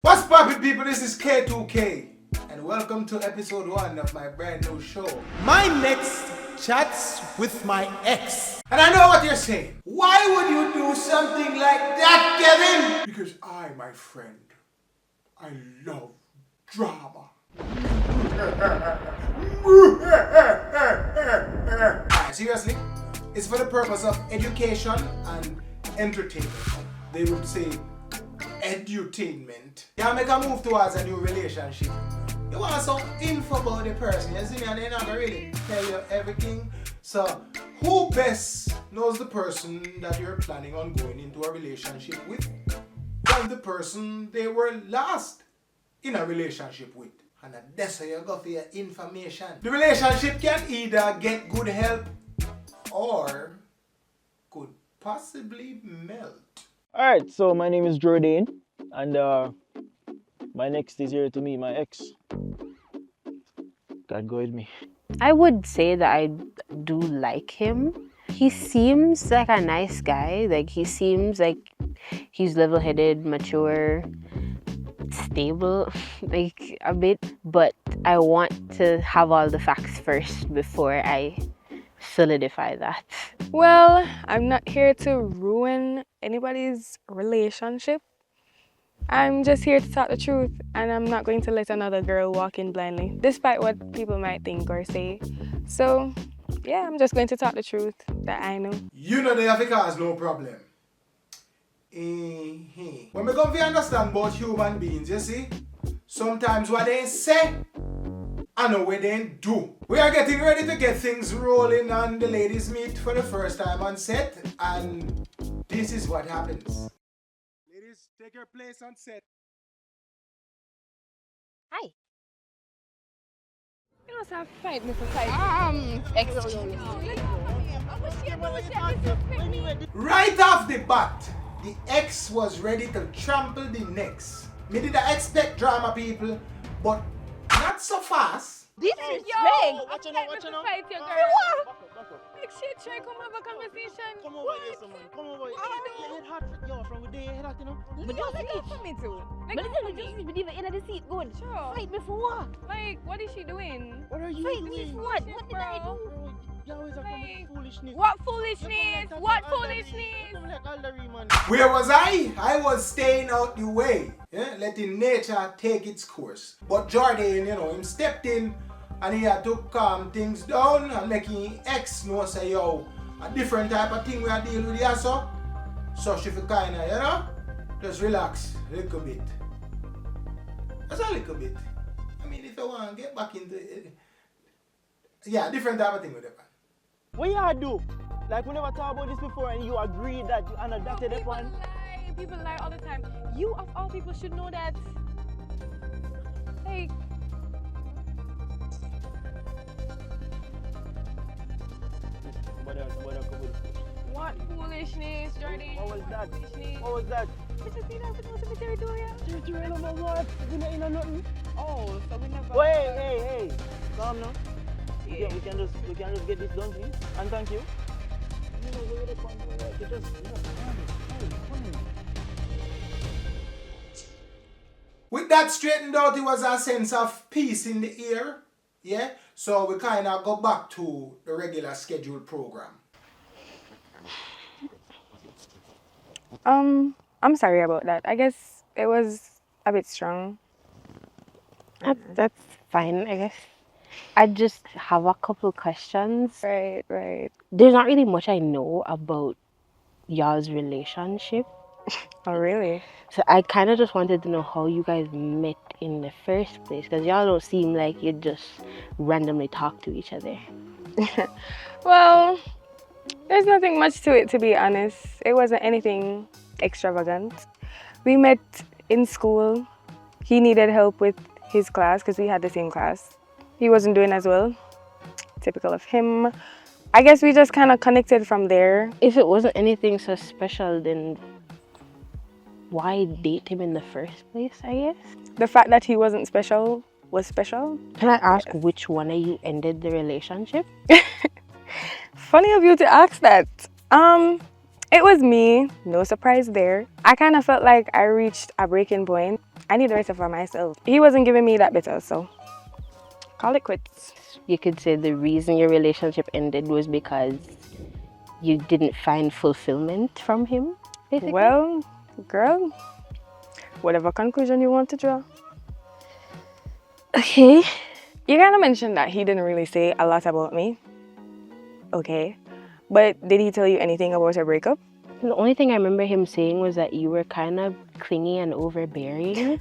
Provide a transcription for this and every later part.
What's poppin', people? This is K2K, and welcome to episode 1 of my brand new show. My next chats with my ex. And I know what you're saying. Why would you do something like that, Kevin? Because I, my friend, I love drama. Seriously, it's for the purpose of education and entertainment. They would say edutainment. You make a move towards a new relationship. You want some info about the person, you see me, and they're not gonna really tell you everything. So, who best knows the person that you're planning on going into a relationship with than the person they were last in a relationship with? And that's how you go for your information. The relationship can either get good help or could possibly melt. Alright, so my name is Jordan, and my next is here to meet my ex. God go with me. I would say that I do like him. He seems like a nice guy. Like, he seems like he's level-headed, mature, stable, like a bit. But I want to have all the facts first before I solidify that. Well, I'm not here to ruin anybody's relationship. I'm just here to talk the truth, and I'm not going to let another girl walk in blindly, despite what people might think or say. So, yeah, I'm just going to talk the truth that I know. You know they have a cause no problem. When we come to understand about human beings, you see, sometimes what they say, I know what they do. We are getting ready to get things rolling, and the ladies meet for the first time on set, and this is what happens. Ladies, take your place on set. Hi. You must have fight me for fight. Excuse me. Right off the bat, the ex was ready to trample the next. Me did I expect drama, people, but not so fast. This is Yo, strange. watch out. Fight your girl. Like, shit, try come have a conversation. Come over here, someone. Come over here. Your head hot. Yo, from the day your head hot, you know. But you like that for me too. Like, But that for listen, me. just leave it in the seat going. Sure. Fight me for what? Like, what is she doing? What are you Fight doing? me for what? What did I Bro. do? Bro, you always are coming Like, with foolishness. What You foolishness? come What like Alderman. foolishness? You come like Alderman, man. Where was I? I was staying out the way, letting nature take its course. But Jordan, him stepped in and he had to calm things down and making ex know say, yo, a different type of thing we are dealing with here, so she feel kinda, just relax a little bit. Just a little bit. I mean, if you want to get back into it, different type of thing with it, man. What you do? Like, we never talked about this before, and you agreed that you adopted that People one. lie. People lie all the time. You, of all people, should know that. Like, what foolishness, Jordan? What was that? Foolishness. What was that? But you see that was in the territorial? Territorial number what? We not in a nothing. Oh, so we never. Hey. Calm now. Yeah. We can just get this done, please. And thank you. You know, where the fun, you just, fine. With that straightened out, it was a sense of peace in the air. Yeah? So we kind of go back to the regular scheduled program. I'm sorry about that. I guess it was a bit strong. That's fine, I guess. I just have a couple questions. Right. There's not really much I know about y'all's relationship. Oh, really? So I kind of just wanted to know how you guys met in the first place, because y'all don't seem like you just randomly talk to each other. Well, there's nothing much to it, to be honest. It wasn't anything extravagant. We met in school. He needed help with his class because we had the same class. He wasn't doing as well. Typical of him. I guess we just kind of connected from there. If it wasn't anything so special, then why date him in the first place, I guess? The fact that he wasn't special was special. Can I ask which one of you ended the relationship? Funny of you to ask that. It was me, no surprise there. I kind of felt like I reached a breaking point. I need the rest for myself. He wasn't giving me that better, so call it quits. You could say the reason your relationship ended was because you didn't find fulfillment from him, basically. Well, girl, whatever conclusion you want to draw. Okay. You kind of mentioned that he didn't really say a lot about me. Okay. But did he tell you anything about our breakup? The only thing I remember him saying was that you were kind of clingy and overbearing.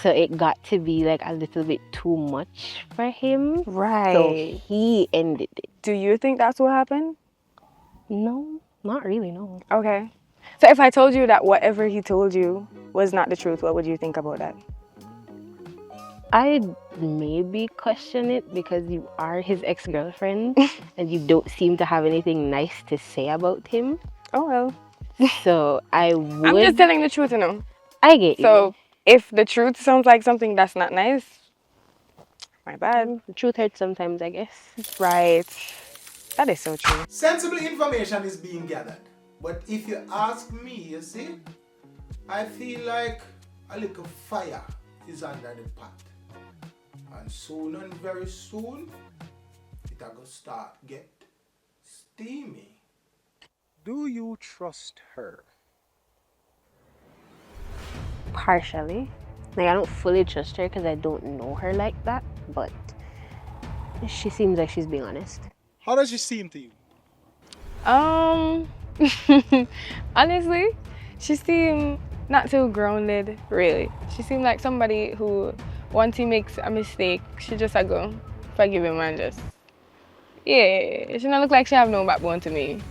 So it got to be like a little bit too much for him. Right. So he ended it. Do you think that's what happened? No, not really, no. Okay. So if I told you that whatever he told you was not the truth, what would you think about that? I'd maybe question it because you are his ex-girlfriend and you don't seem to have anything nice to say about him. Oh, well. So I would... I'm just telling the truth, you know. I get you. So if the truth sounds like something that's not nice, my bad. The truth hurts sometimes, I guess. Right. That is so true. Sensible information is being gathered. But if you ask me, you see, I feel like a little fire is under the pot. And soon and very soon, it will start get steamy. Do you trust her? Partially. Like, I don't fully trust her because I don't know her like that, but she seems like she's being honest. How does she seem to you? Honestly, she seemed not too grounded, really. She seemed like somebody who, once he makes a mistake, she just go, forgive him and just, yeah. She don't look like she have no backbone to me.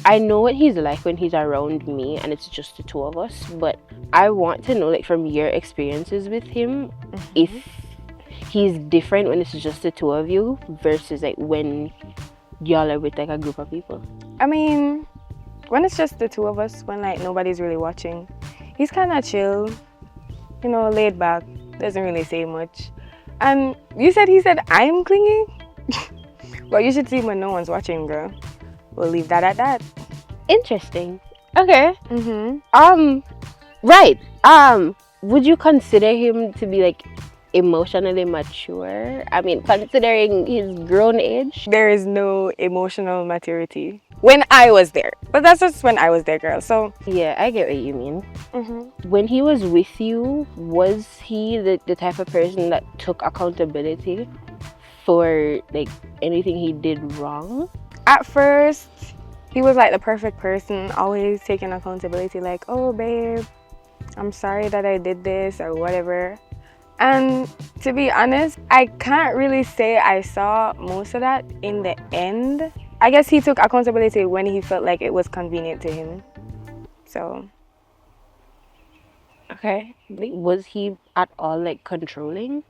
I know what he's like when he's around me and it's just the two of us, but I want to know, like, from your experiences with him, if he's different when it's just the two of you versus like when y'all are with like a group of people. I mean, when it's just the two of us, when like nobody's really watching, he's kind of chill, you know, laid back, doesn't really say much. And you said he said I'm clingy? Well, you should see when no one's watching, girl. We'll leave that at that. Interesting. Okay. Mm-hmm. Right. Would you consider him to be like emotionally mature? I mean, considering his grown age? There is no emotional maturity when I was there. But that's just when I was there, girl. So Yeah, I get what you mean. mm-hmm. When he was with you, was he the type of person that took accountability for like anything he did wrong? At first, he was like the perfect person, always taking accountability, like, oh, babe, I'm sorry that I did this or whatever. And to be honest, I can't really say I saw most of that in the end. I guess he took accountability when he felt like it was convenient to him. So. Okay. Was he at all like controlling?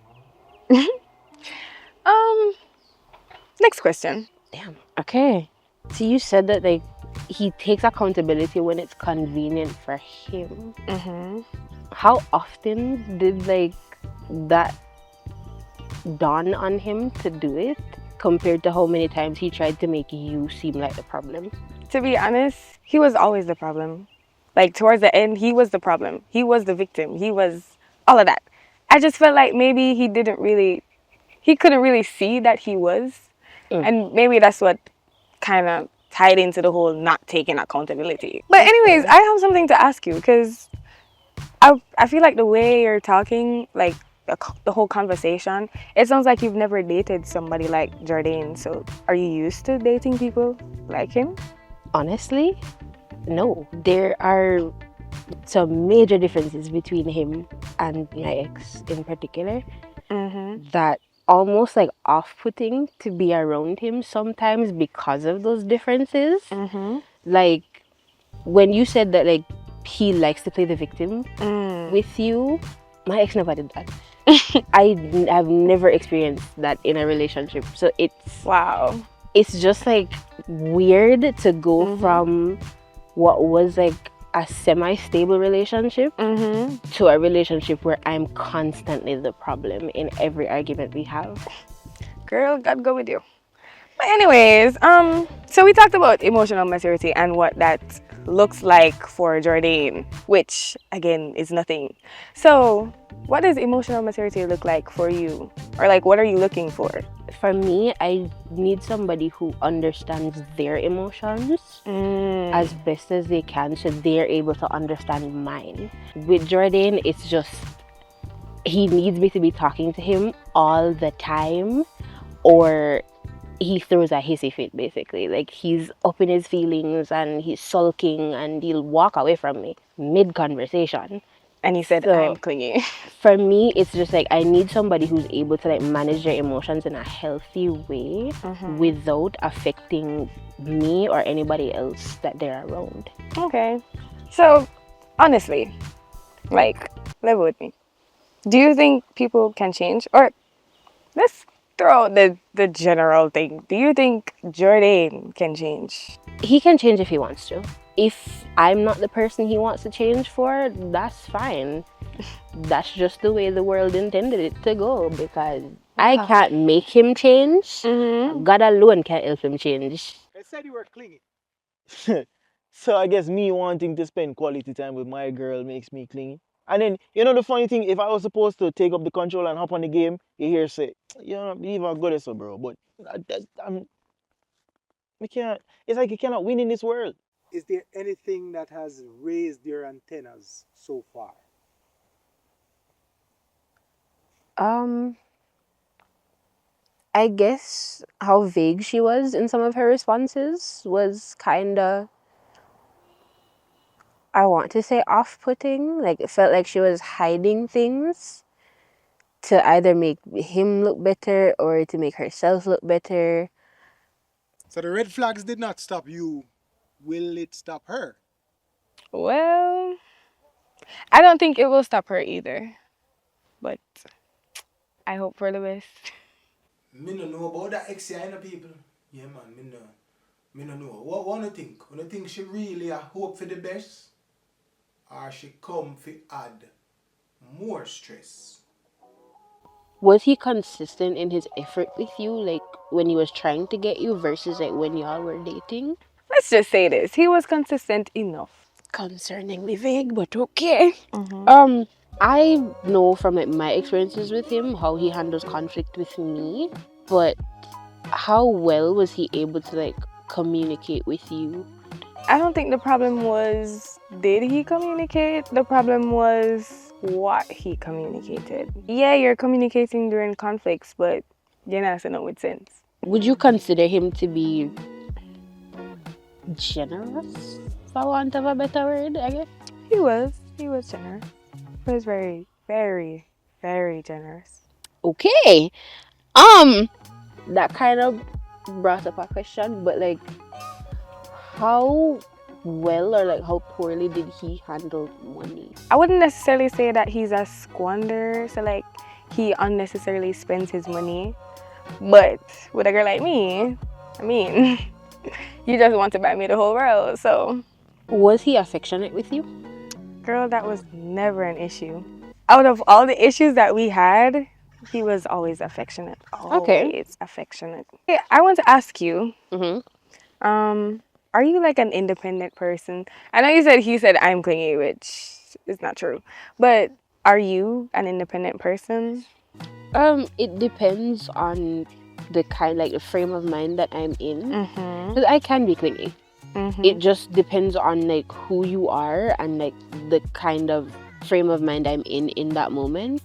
Next question. Damn. Okay. So you said that like he takes accountability when it's convenient for him. Mm-hmm. How often did like that dawn on him to do it compared to how many times he tried to make you seem like the problem? To be honest, he was always the problem. Like towards the end, he was the problem. He was the victim. He was all of that. I just felt like maybe he couldn't really see that he was. And maybe that's what kind of tied into the whole not taking accountability. But anyways, I have something to ask you because I feel like the way you're talking, like the whole conversation, it sounds like you've never dated somebody like Jardine. So are you used to dating people like him? Honestly, no. There are some major differences between him and my ex in particular that almost like off-putting to be around him sometimes because of those differences. Like when you said that like he likes to play the victim with you, my ex never did that. I have never experienced that in a relationship, so it's just like weird to go from what was like a semi-stable relationship to a relationship where I'm constantly the problem in every argument we have. Girl, God go with you. But anyways, so we talked about emotional maturity and what that looks like for Jordan, which again is nothing. So, what does emotional maturity look like for you? Or like, what are you looking for? For me, I need somebody who understands their emotions as best as they can so they're able to understand mine. With Jordan, it's just he needs me to be talking to him all the time, or he throws a hissy fit basically. Like he's up in his feelings and he's sulking and he'll walk away from me mid conversation. And he said, So I'm clingy. for me, it's just like I need somebody who's able to like manage their emotions in a healthy way without affecting me or anybody else that they're around. Okay. So, honestly, like, live with me. Do you think people can change? Or let's throw out the general thing. Do you think Jordan can change? He can change if he wants to. If I'm not the person he wants to change for, that's fine. That's just the way the world intended it to go, because I can't make him change. God alone can help him change. I said you were clingy. So I guess me wanting to spend quality time with my girl makes me clingy. And then, you know the funny thing, if I was supposed to take up the control and hop on the game, you hear say, you know, believe how good so, bro. But we can't, it's like you cannot win in this world. Is there anything that has raised your antennas so far? I guess how vague she was in some of her responses was kinda, I want to say, off-putting. Like it felt like she was hiding things to either make him look better or to make herself look better. So the red flags did not stop you. Will it stop her? Well, I don't think it will stop her either. But I hope for the best. Me no know about that XI people. Yeah man, me no know. What you think? You think she really a hope for the best? Or she come for add more stress? Was he consistent in his effort with you, like when he was trying to get you versus like when y'all were dating? Let's just say this. He was consistent enough. Concerningly vague, but okay. I know from like my experiences with him how he handles conflict with me, but how well was he able to like communicate with you? I don't think the problem was did he communicate? The problem was what he communicated. Yeah, you're communicating during conflicts, but you're not saying it with sense. Would you consider him to be generous, for want of a better word, I guess? He was generous. He was very, very, very generous. Okay. That kind of brought up a question, but like how well or like how poorly did he handle money? I wouldn't necessarily say that he's a squanderer, so like he unnecessarily spends his money. But with a girl like me, I mean, you just want to buy me the whole world, so. Was he affectionate with you? Girl, that was never an issue. Out of all the issues that we had, he was always affectionate. Always affectionate. Okay, I want to ask you, are you like an independent person? I know you said he said I'm clingy, which is not true. But are you an independent person? It depends on the kind, like the frame of mind that I'm in. Because I can be clingy. It just depends on like who you are and like the kind of frame of mind I'm in that moment.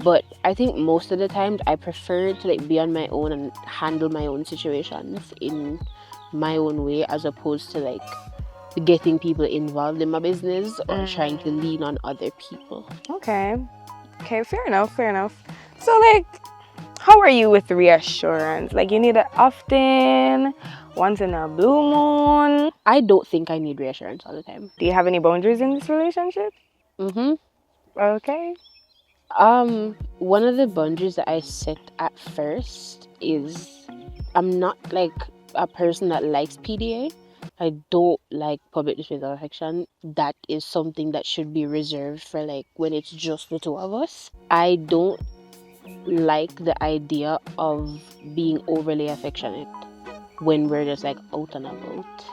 But I think most of the times I prefer to like be on my own and handle my own situations in my own way, as opposed to like getting people involved in my business or trying to lean on other people. Okay, fair enough. So like, how are you with reassurance? Like you need it often, once in a blue moon? I don't think I need reassurance all the time. Do you have any boundaries in this relationship? Okay. One of the boundaries that I set at first is I'm not like a person that likes PDA. I don't like public displays of affection. That is something that should be reserved for like when it's just the two of us. I don't like the idea of being overly affectionate when we're just like out and about.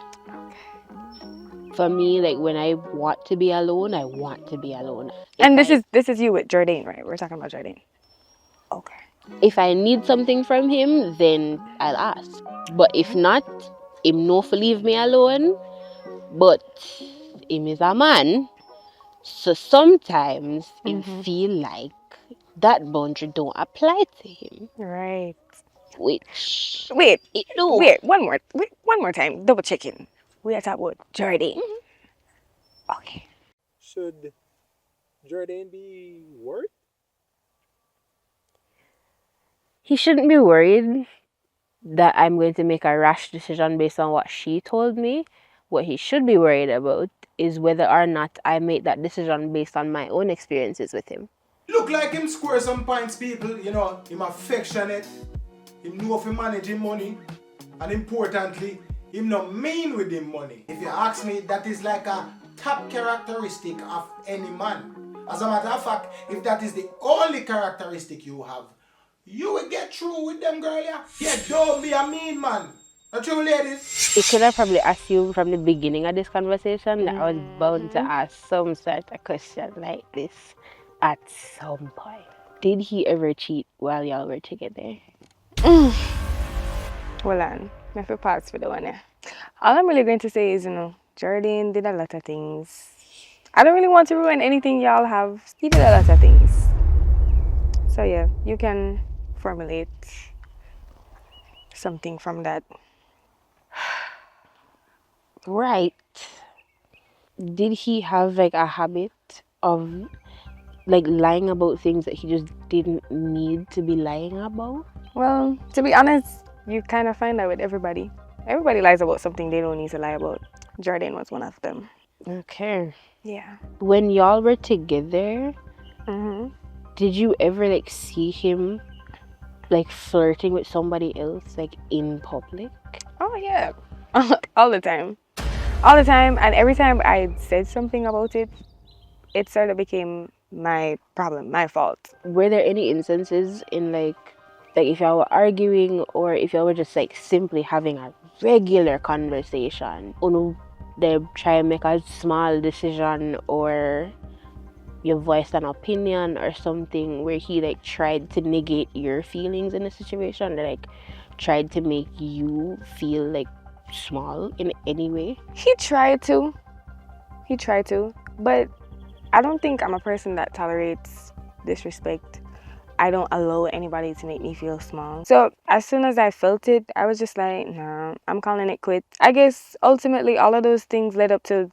For me, like when I want to be alone, I want to be alone. And this is you with Jordan, right? We're talking about Jordan. Okay. If I need something from him, then I'll ask. But if not, him no for leave me alone. But him is a man, so sometimes him feel like that boundary don't apply to him, Right. which Wait, it do. wait, one more time. Double checking. We are talking about Jordan. Okay. Should Jordan be worried? He shouldn't be worried that I'm going to make a rash decision based on what she told me. What he should be worried about is whether or not I make that decision based on my own experiences with him. Look like him score some points, people. You know, him affectionate. Him know if he manage him money. And importantly, him not mean with him money. If you ask me, that is like a top characteristic of any man. As a matter of fact, if that is the only characteristic you have, you will get through with them, girl, yeah? Yeah, don't be a mean man. Not true, ladies? You could have probably assumed from the beginning of this conversation that I was bound to ask some sort of question like this at some point. Did he ever cheat while y'all were together? Well, on. I feel pass for the one. Yeah. All I'm really going to say is, Jordan did a lot of things. I don't really want to ruin anything y'all have. He did a lot of things. So yeah, you can formulate something from that. Right. Did he have like a habit of like lying about things that he just didn't need to be lying about? Well, to be honest, you kind of find that with everybody. Everybody lies about something they don't need to lie about. Jordan was one of them. Okay. Yeah. When y'all were together, Mhm. did you ever like see him like flirting with somebody else like in public? Oh yeah. All the time. All the time, and every time I said something about it, it sort of became my problem, my fault. Were there any instances in like if y'all were arguing or if y'all were just like simply having a regular conversation, they try and make a small decision or you voiced an opinion or something where he like tried to negate your feelings in a situation, like tried to make you feel like small in any way? He tried to, but I don't think I'm a person that tolerates disrespect. I don't allow anybody to make me feel small. So as soon as I felt it, I was just like, nah, I'm calling it quits. I guess ultimately all of those things led up to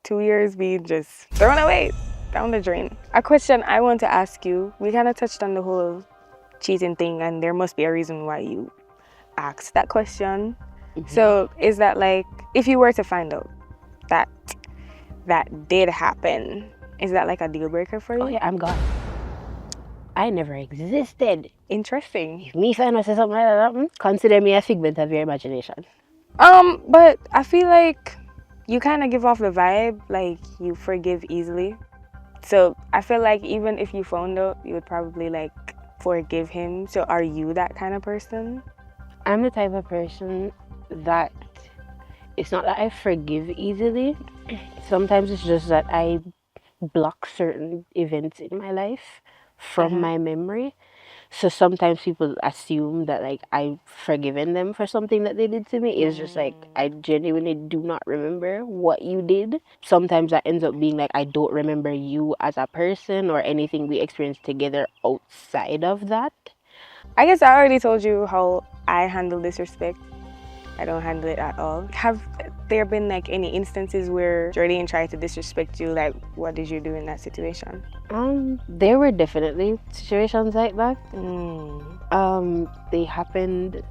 2 years being just thrown away down the drain. A question I want to ask you, we kind of touched on the whole cheating thing, and there must be a reason why you asked that question. So is that like, if you were to find out that that did happen, is that like a deal breaker for you? Oh yeah, I'm gone. I never existed. Interesting. If me find out say something like that, consider me a figment of your imagination. But I feel like you kind of give off the vibe like you forgive easily. So I feel like even if you found out, you would probably like forgive him. So are you that kind of person? I'm the type of person that it's not that I forgive easily. Sometimes it's just that I block certain events in my life from my memory. So sometimes people assume that like I've forgiven them for something that they did to me. It's just like I genuinely do not remember what you did. Sometimes that ends up being like I don't remember you as a person or anything we experienced together outside of that. I guess I already told you how I handle disrespect. I don't handle it at all. Have there been like any instances where Jordan tried to disrespect you? Like, what did you do in that situation? There were definitely situations like that. They happened.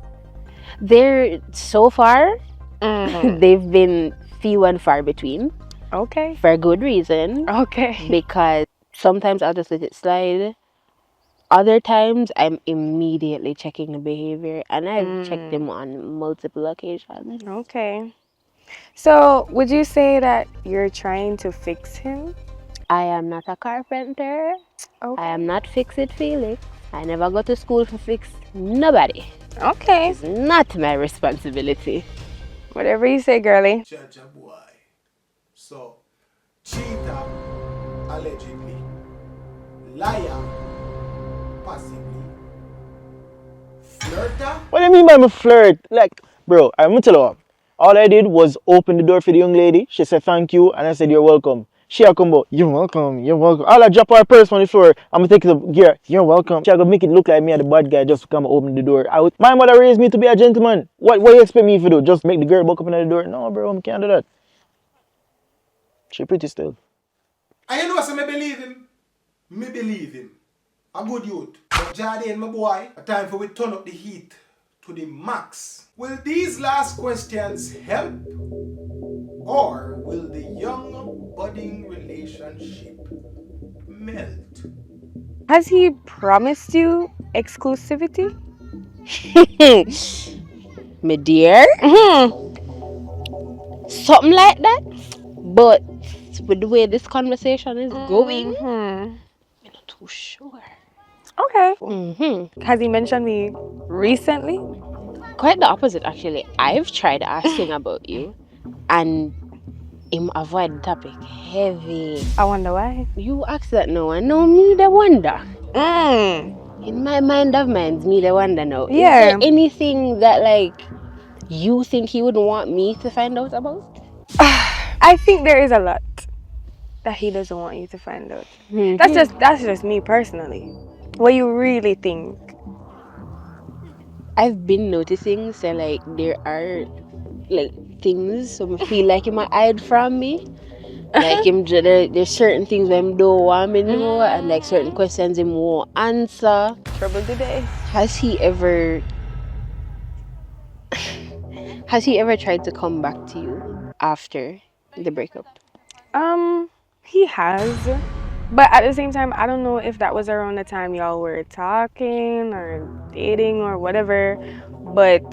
They're so far, they've been few and far between. Okay. For good reason. Okay. Because sometimes I'll just let it slide. Other times I'm immediately checking the behavior, and I've checked them on multiple occasions. Okay. So, would you say that you're trying to fix him? I am not a carpenter. Okay. I am not Fix It Felix. I never go to school to fix nobody. Okay. It's not my responsibility. Whatever you say, girly. Judge a boy. So, cheater, allegedly. Liar, possibly. Flirter? What do you mean by me flirt? Like, bro, I'm gonna tell you what. All I did was open the door for the young lady. She said thank you, and I said you're welcome. She a come out, you're welcome, you're welcome. All I drop her purse on the floor. I'm gonna take the gear, you're welcome. She a gonna make it look like me a the bad guy just to come open the door. My mother raised me to be a gentleman. What you expect me to do? Just make the girl buck up in the door? No, bro, I can't do that. She pretty still. And you know what, so me believe him. Me believe him. A good youth. But Jardine, my boy, a time for we turn up the heat to the max. Will these last questions help? Or will the young budding relationship melt? Has he promised you exclusivity? My dear, something like that. But with the way this conversation is going, I'm not too sure. Okay. Mm-hmm. Has he mentioned me recently? Quite the opposite, actually. I've tried asking about you, and him avoid the topic heavy. I wonder why. You ask that now, and now me the wonder. Mm. In my mind of minds, me the wonder now. Yeah. Is there anything that like you think he would want me to find out about? I think there is a lot that he doesn't want you to find out. That's just me personally. What you really think? I've been noticing, so like there are like things so I feel like he might hide from me. Like there's certain things where him don't want me know, and like certain questions him won't answer. Trouble today. Has he ever tried to come back to you after the breakup? He has. But at the same time, I don't know if that was around the time y'all were talking or dating or whatever. But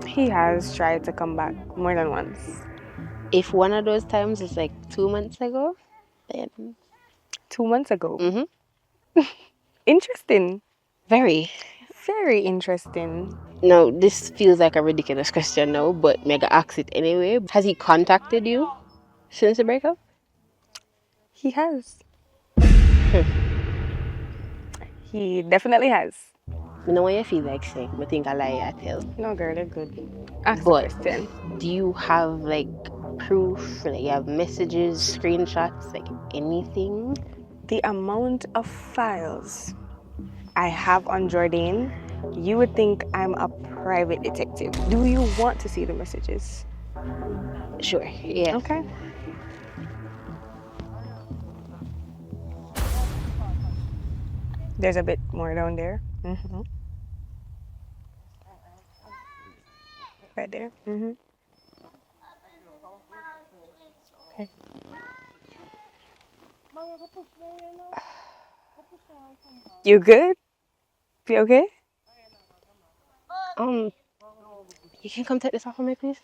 he has tried to come back more than once. If one of those times is like 2 months ago, then 2 months ago. Mm-hmm. Interesting. Very. Very interesting. Now this feels like a ridiculous question now, but mega ask it anyway. Has he contacted you since the breakup? He has. He definitely has. You know what you feel like saying, but think I lie I tell. No, girl, they're good. Ask But the question. do you have like proof? Like you have messages, screenshots, like anything? The amount of files I have on Jordan, you would think I'm a private detective. Do you want to see the messages? Sure, yeah. Okay. There's a bit more down there. Right there. Okay. You good? You okay? You can come take this off for me, please?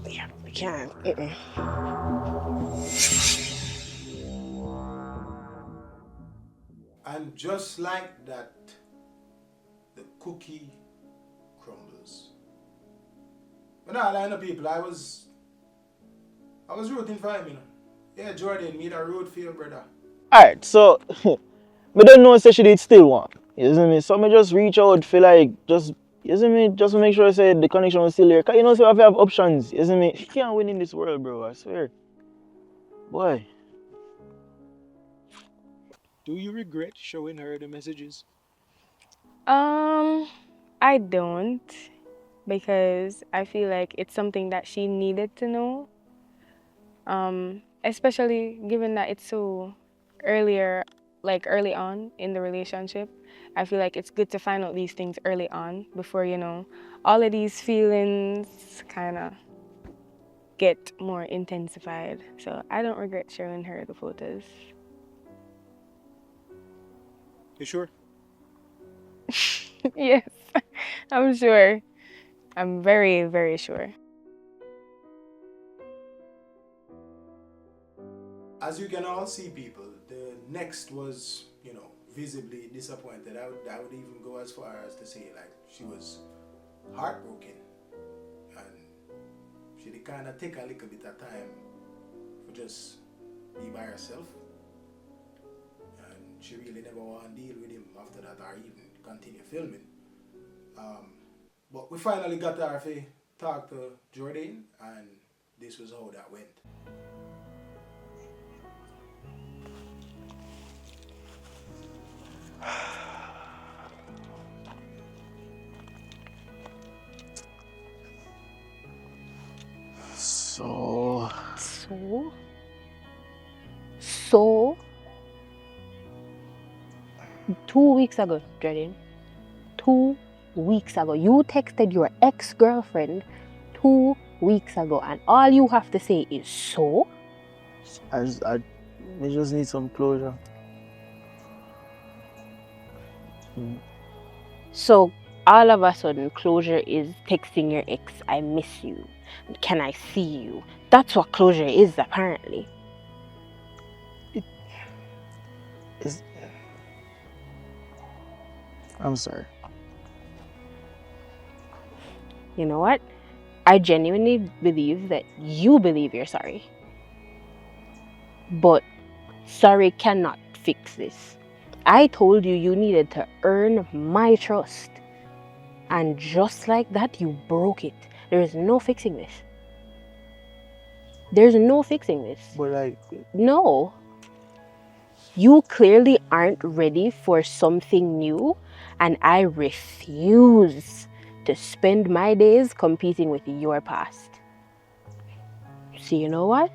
Yeah, we can. And just like that, the cookie crumbles. But now, line of people, I was rooting for him, you know. Yeah, Jordan, me that root for you, brother. Alright, so me don't know say she did still want. You see me? So me just reach out feel like just you see me, just to make sure I say the connection was still there. Cause you know, so if you have options, you see me, you can't win in this world, bro, I swear. Boy. Do you regret showing her the messages? I don't, because I feel like it's something that she needed to know. Especially given that it's so early on in the relationship. I feel like it's good to find out these things early on before, all of these feelings kind of get more intensified. So I don't regret showing her the photos. You sure? Yes, I'm sure. I'm very, very sure. As you can all see, people, the next was, visibly disappointed. I would even go as far as to say, like, she was heartbroken. kind of take a little bit of time to just be by herself. And she really never want to deal with him after that or even continue filming. But we finally got her to talk to Jordan, and this was how that went. So, So 2 weeks ago, Jordan. 2 weeks ago. You texted your ex-girlfriend 2 weeks ago, and all you have to say is so. I just need some closure. So all of a sudden, closure is texting your ex, I miss you. Can I see you? That's what closure is, apparently. I'm sorry. You know what? I genuinely believe that you believe you're sorry. But sorry cannot fix this. I told you you needed to earn my trust. And just like that, you broke it. There is no fixing this. There's no fixing this. But like, No. You clearly aren't ready for something new, and I refuse to spend my days competing with your past. So you know what?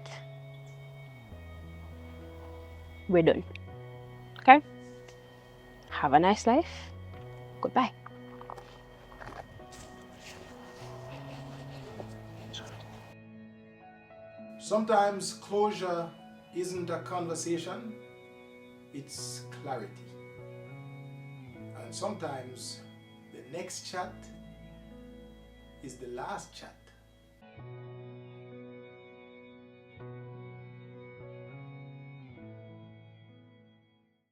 We're done. Okay? Have a nice life. Goodbye. Sometimes closure isn't a conversation, it's clarity. And sometimes the next chat is the last chat.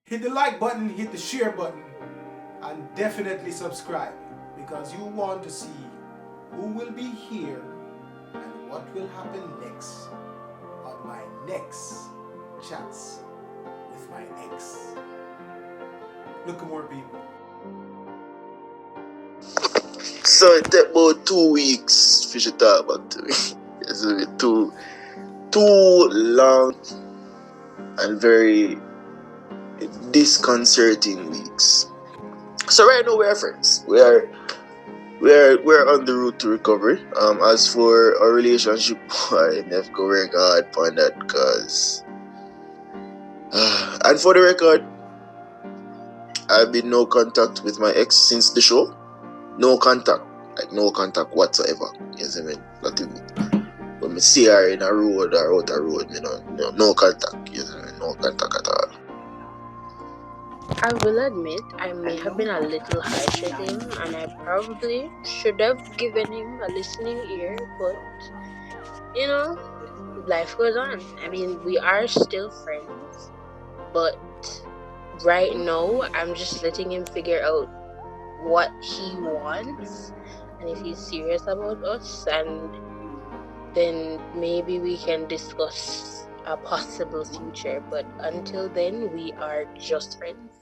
Hit the like button, hit the share button, and definitely subscribe, because you want to see who will be here and what will happen next on my next chats with my ex. Look at more people. So it took about 2 weeks for she talk back to me. It's a bit too long and very disconcerting weeks. So right now we are friends. We're on the route to recovery. As for our relationship, I never go work hard on that because and for the record, I've been no contact with my ex since the show. No contact. Like no contact whatsoever. You see me? Not even when me see her in a road or out a road, no contact. You see me? No contact at all. I will admit I may have been a little harsh with him, and I probably should have given him a listening ear, but you know, life goes on. I mean, we are still friends, but right now I'm just letting him figure out what he wants and if he's serious about us, and then maybe we can discuss a possible future. But until then, we are just friends.